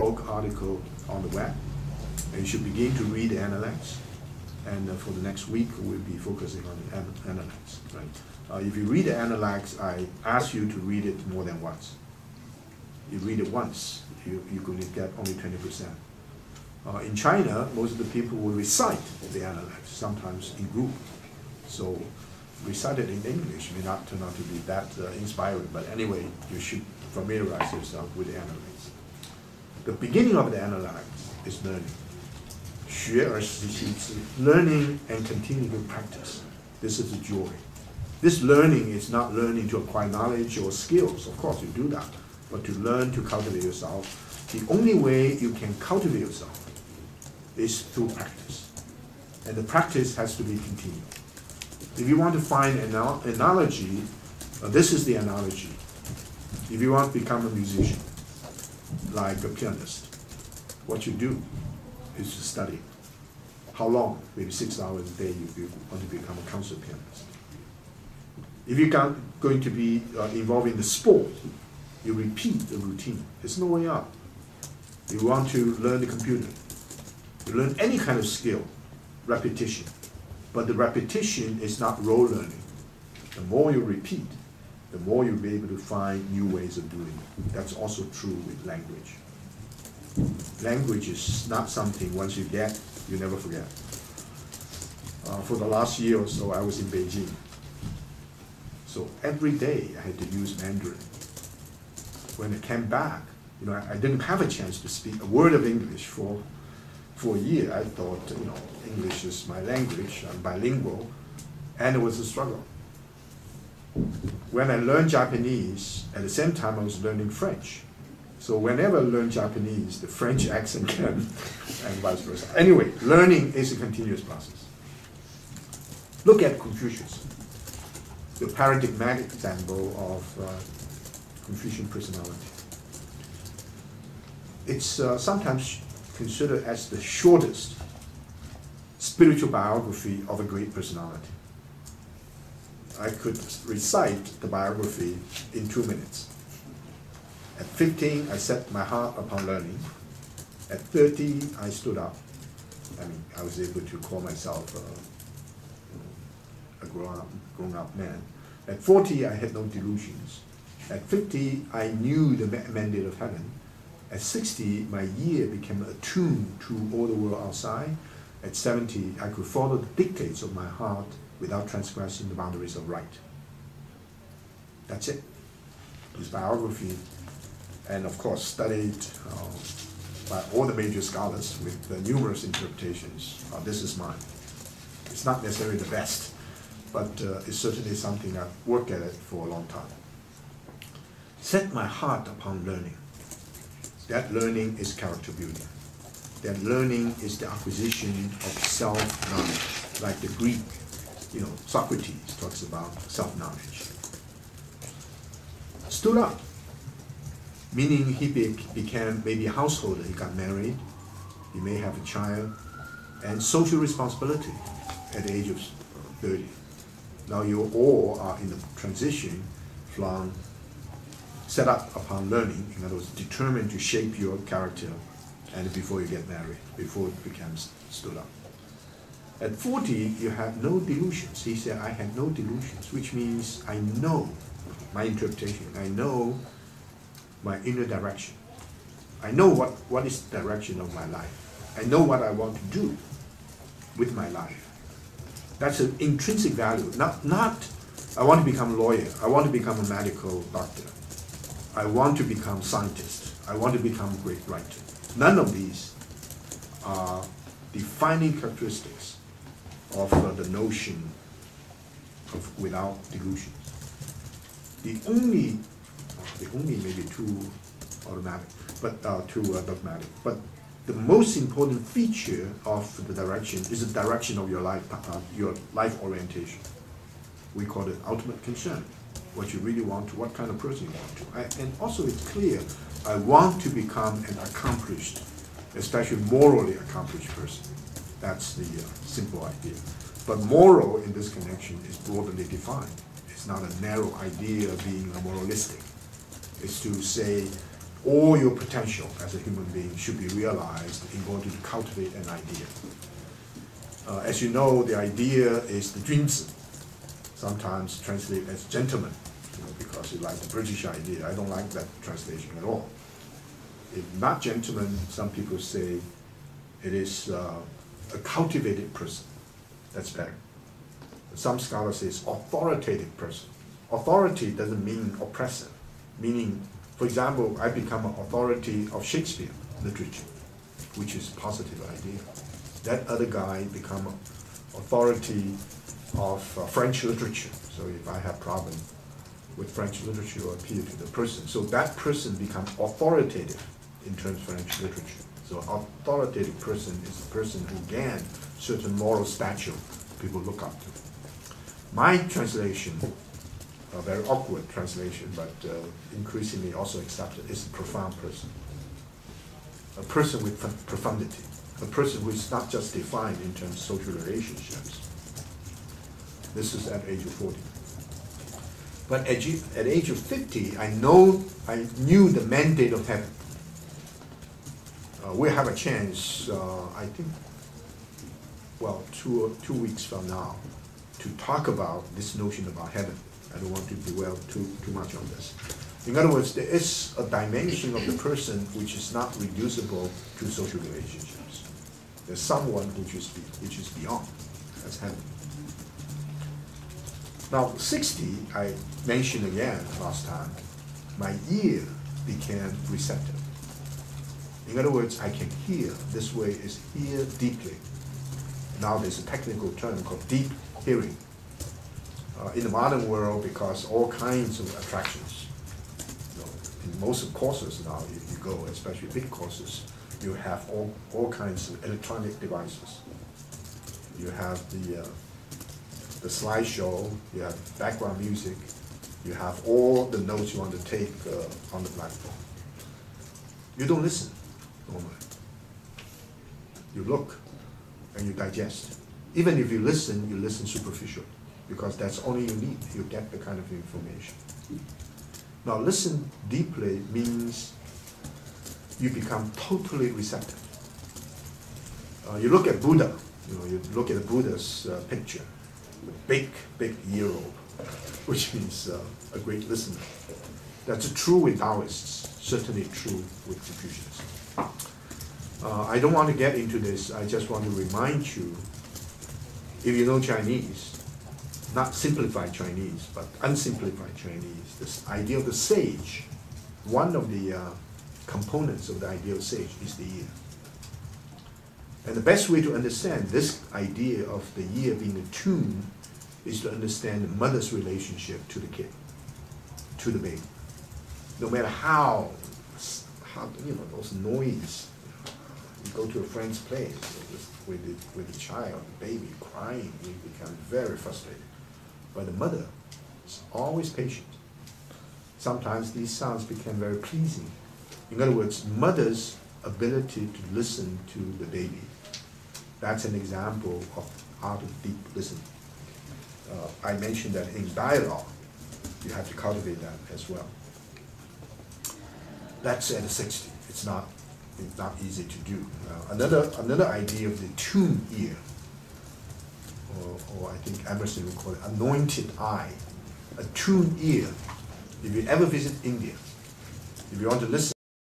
blog article on the web, and you should begin to read the analects. And for the next week, we'll be focusing on the analects. Right? If you read the analects, I ask you to read it more than once. You read it once, you're going to get only 20%. In China, most of the people will recite the analects, sometimes in group. So recited in English may not turn out to be that inspiring, but anyway, you should familiarize yourself with the analects. The beginning of the analects is learning. 学而时习之, learning and continuing to practice. This is the joy. This learning is not learning to acquire knowledge or skills. Of course, you do that. But to learn to cultivate yourself, the only way you can cultivate yourself is through practice. And the practice has to be continued. If you want to find an analogy, this is the analogy. If you want to become a musician, like a pianist, what you do is to study. How long? Maybe 6 hours a day if you want to become a concert pianist. If you're going to be involved in the sport, you repeat the routine. There's no way out. You want to learn the computer. You learn any kind of skill, repetition. But the repetition is not role learning. The more you repeat, the more you'll be able to find new ways of doing it. That's also true with language. Language is not something once you get, you never forget. For the last year or so, I was in Beijing. So every day I had to use Mandarin. When I came back, I didn't have a chance to speak a word of English for a year. I thought, English is my language, I'm bilingual, and it was a struggle. When I learned Japanese, at the same time I was learning French. So whenever I learn Japanese, the French accent came, and vice versa. Anyway, learning is a continuous process. Look at Confucius, the paradigmatic example of Confucian personality. It's sometimes considered as the shortest spiritual biography of a great personality. I could recite the biography in 2 minutes. At 15, I set my heart upon learning. At 30, I stood up. I was able to call myself a grown-up man. At 40, I had no delusions. At 50, I knew the mandate of heaven. At 60, my ear became attuned to all the world outside. At 70, I could follow the dictates of my heart without transgressing the boundaries of right. That's it. His biography, and of course studied by all the major scholars with numerous interpretations. This is mine. It's not necessarily the best, but it's certainly something I've worked at it for a long time. Set my heart upon learning. That learning is character building. That learning is the acquisition of self-knowledge, like the Greek, Socrates talks about self-knowledge. Stood up, meaning he became maybe a householder, he got married, he may have a child, and social responsibility at the age of 30. Now you all are in the transition from set up upon learning, in other words, determined to shape your character, and before you get married, before it becomes stood up. At 40, you have no delusions. He said, I had no delusions, which means I know my interpretation. I know my inner direction. I know what is the direction of my life. I know what I want to do with my life. That's an intrinsic value. Not I want to become a lawyer. I want to become a medical doctor. I want to become a scientist. I want to become a great writer. None of these are defining characteristics of the notion of without delusions. The only maybe too automatic, but too dogmatic. But the most important feature of the direction is the direction of your life orientation. We call it ultimate concern. What you really want to, what kind of person you want to. And also it's clear, I want to become an accomplished, especially morally accomplished person. That's the simple idea. But moral in this connection is broadly defined. It's not a narrow idea of being moralistic. It's to say, all your potential as a human being should be realized in order to cultivate an idea. As you know, the idea is the 君子, sometimes translated as gentleman, because you like the British idea. I don't like that translation at all. If not gentleman, some people say it is a cultivated person. That's better. Some scholars say it's authoritative person. Authority doesn't mean oppressive, meaning, for example, I become an authority of Shakespeare literature, which is a positive idea. That other guy become an authority of French literature. So if I have problem with French literature, I appeal to the person. So that person becomes authoritative in terms of French literature. So authoritative person is the person who gains certain moral stature people look up to. My translation, a very awkward translation, but increasingly also accepted, is a profound person. A person with profundity. A person who is not just defined in terms of social relationships. This is at age of 40. But at age of 50, I knew the mandate of heaven. We'll have a chance, I think, well, two weeks from now, to talk about this notion about heaven. I don't want to dwell too much on this. In other words, there is a dimension of the person which is not reducible to social relationships. There's someone which is beyond. That's heaven. Now, 60, I mentioned again last time, my ear became receptive. In other words, I can hear. This way is hear deeply. Now there's a technical term called deep hearing. In the modern world, because all kinds of attractions, in most of courses now, you go, especially big courses, you have all kinds of electronic devices. You have the slideshow, you have background music, you have all the notes you want to take on the blackboard. You don't listen normally. You look and you digest. Even if you listen superficially, because that's all you need. You get the kind of information. Now, listen deeply means you become totally receptive. You look at Buddha, you look at Buddha's picture, the big ear robe, which means a great listener. That's true with Taoists, certainly true with Confucians. I don't want to get into this. I just want to remind you, if you know Chinese, not simplified Chinese, but unsimplified Chinese, this idea of the sage, one of the components of the idea of sage is the ear. And the best way to understand this idea of the ear being attuned is to understand the mother's relationship to the kid, to the baby. No matter how those noise, you go to a friend's place with a child, a baby crying, you become very frustrated. But the mother is always patient. Sometimes these sounds become very pleasing. In other words, mother's ability to listen to the baby. That's an example of art of deep listening. I mentioned that in dialogue, you have to cultivate that as well. That's at 60. It's not easy to do. Another idea of the tuned ear, or I think Emerson would call it anointed eye, a tuned ear. If you ever visit India, if you want to listen